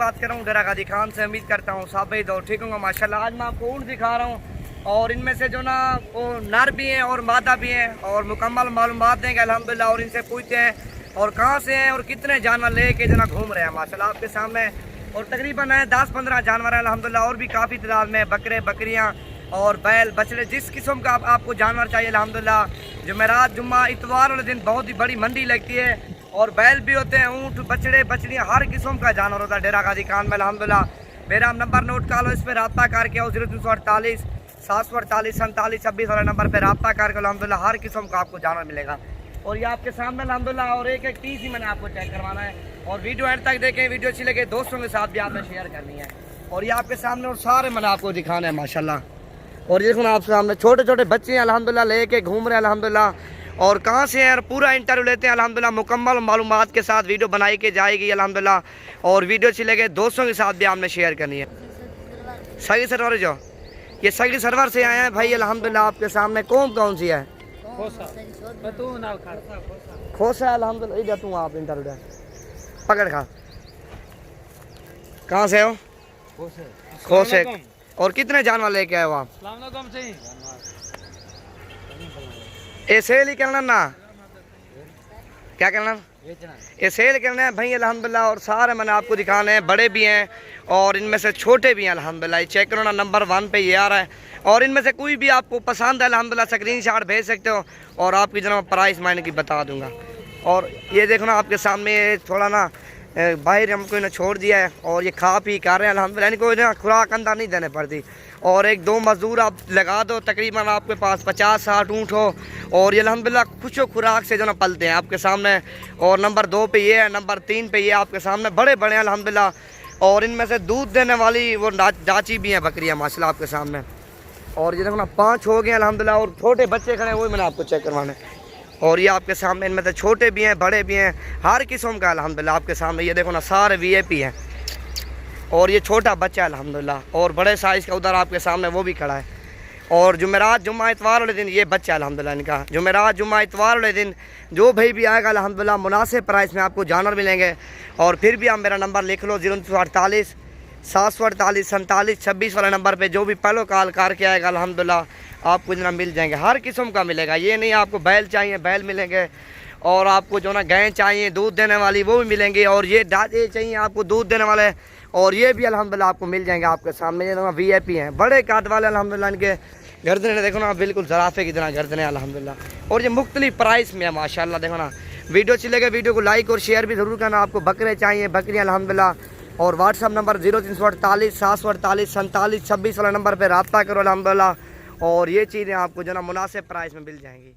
बात कर रहा हूँ डेरा गाजी खान से। उम्मीद करता हूँ सब भाई दो ठीक होंगे माशाल्लाह। आज मैं आपको ऊँट दिखा रहा हूँ और इनमें से जो ना वो नर भी हैं और मादा भी हैं और मुकम्मल मालूमात देंगे अल्हम्दुलिल्लाह। और इनसे पूछते हैं और कहाँ से हैं और कितने जानवर लेके जो ना घूम रहे हैं माशाल्लाह आपके सामने। और तकरीबन है 10-15 जानवर हैं अल्हम्दुलिल्लाह और भी काफ़ी तादाद में बकरे बकरियाँ और बैल बछड़े जिस किस्म का आपको जानवर चाहिए अल्हम्दुलिल्लाह। जुमेरात जुम्मा इतवार वाले दिन बहुत ही बड़ी मंडी लगती है और बैल भी होते हैं, ऊँट बछड़े बछड़ियाँ हर किस्म का जानवर होता है डेरा गाजी खान में अल्हम्दुलिल्लाह। मेरा नंबर नोट कर लो, इस पर रब्ता करके आओ 0348 748 47 26 वाले नंबर पर रब्ता करके अल्हम्दुलिल्लाह हर किस्म का आपको जानवर मिलेगा। और ये आपके सामने अल्हम्दुलिल्लाह और एक पीस ही मैंने आपको चेक करवाना है। और वीडियो एंड तक देखें, वीडियो अच्छी लगे दोस्तों के साथ भी आपने शेयर करनी है। और ये आपके सामने और सारे मैंने आपको दिखाना है माशाल्लाह। और ये देखो आपके सामने छोटे छोटे बच्चे हैं अल्हम्दुलिल्लाह लेके घूम रहे हैं अल्हम्दुलिल्लाह। और कहाँ से हैं पूरा इंटरव्यू लेते हैं अल्हम्दुलिल्लाह। मुकम्मल मालूमात के साथ वीडियो बनाई के जाएगी अल्हम्दुलिल्लाह। और वीडियो अच्छी लगे दोस्तों के साथ भी आपने शेयर करनी है। सही सरवर जो ये सही सरवर से आए हैं भाई अल्हम्दुलिल्लाह। आपके सामने कौन सी है? खोसा अल्हम्दुलिल्लाह। इधर तू आप इंटरव्यू पकड़ खा। कहाँ से हो? खोसे। और कितने जानवर लेके आए हो आप? ये सेल ही करना ना, क्या करना? ये सेल करना है भाई अल्हम्दुलिल्लाह। और सारे मैंने आपको दिखाने हैं, बड़े भी हैं और इनमें से छोटे भी हैं अल्हम्दुलिल्लाह। ये चेक करो ना, नंबर 1 पे ये आ रहा है। और इनमें से कोई भी आपको पसंद है अल्हम्दुलिल्लाह स्क्रीनशॉट भेज सकते हो और आपकी जनाब प्राइस मैं इनकी बता दूंगा। और ये देखो ना आपके सामने थोड़ा ना बाहर हमको इन्हें छोड़ दिया है और ये खा पी कर रहे हैं अल्हम्दुलिल्लाह। इनको ना खुराक अंदर नहीं देने पड़ती। और 1-2 मजदूर आप लगा दो, तकरीबन आपके पास 50-60 ऊँट हो और ये अल्हम्दुलिल्लाह कुछ खुराक से जो ना पलते हैं आपके सामने। और नंबर 2 पे ये है, नंबर 3 पे ये आपके सामने बड़े बड़े हैं अल्हम्दुलिल्लाह। और इनमें से दूध देने वाली वो जाची भी हैं बकरियाँ माशाल्लाह आपके सामने। और ये देखो ना 5 हो गए अल्हम्दुलिल्लाह। और छोटे बच्चे खड़े हैं वही मैंने आपको चेक करवाने। और ये आपके सामने इनमें से छोटे भी हैं बड़े भी हैं हर किस्म का अल्हम्दुलिल्लाह आपके सामने। ये देखो ना सारे VIP हैं। और ये छोटा बच्चा है अल्हम्दुलिल्लाह और बड़े साइज़ का उधर आपके सामने वो भी खड़ा है। और जुमेरात जुम्मा इतवार वाले दिन ये बच्चा अल्हम्दुलिल्लाह इनका। जुमेरात जुम्मा इतवार वाले दिन जो भाई भी आएगा अल्हम्दुलिल्लाह मुनासिब प्राइस में आपको जानवर मिलेंगे। और फिर भी आप मेरा नंबर लिख लो 0348 748 47 26 वाले नंबर पे जो भी पहले कॉल करके आएगा अल्हम्दुलिल्लाह आपको जना मिल जाएंगे, हर किस्म का मिलेगा। ये नहीं आपको बैल चाहिए बैल मिलेंगे और आपको जो ना गाय चाहिए दूध देने वाली वो भी मिलेंगी। और ये दादे चाहिए आपको दूध देने वाले और ये भी अल्हम्दुलिल्लाह आपको मिल जाएंगे आपके सामने। ये VIP हैं बड़े काद वाले अल्हम्दुलिल्लाह। इनके गर्दनें देखो ना बिल्कुल ज़राफे की तरह गर्दनें अल्हम्दुलिल्लाह। और ये मुख्तलिफ प्राइस में है माशाल्लाह। देखो ना वीडियो अच्छी लगे वीडियो को लाइक और शेयर भी ज़रूर करना। आपको बकरे चाहिए बकरियाँ अल्हम्दुलिल्लाह। और व्हाट्सअप नंबर 0348 748 47 26 वाला नंबर पर रब्ता करो अल्हम्दुलिल्लाह। और ये चीज़ें आपको जो ना मुनासिब प्राइस में मिल जाएंगी।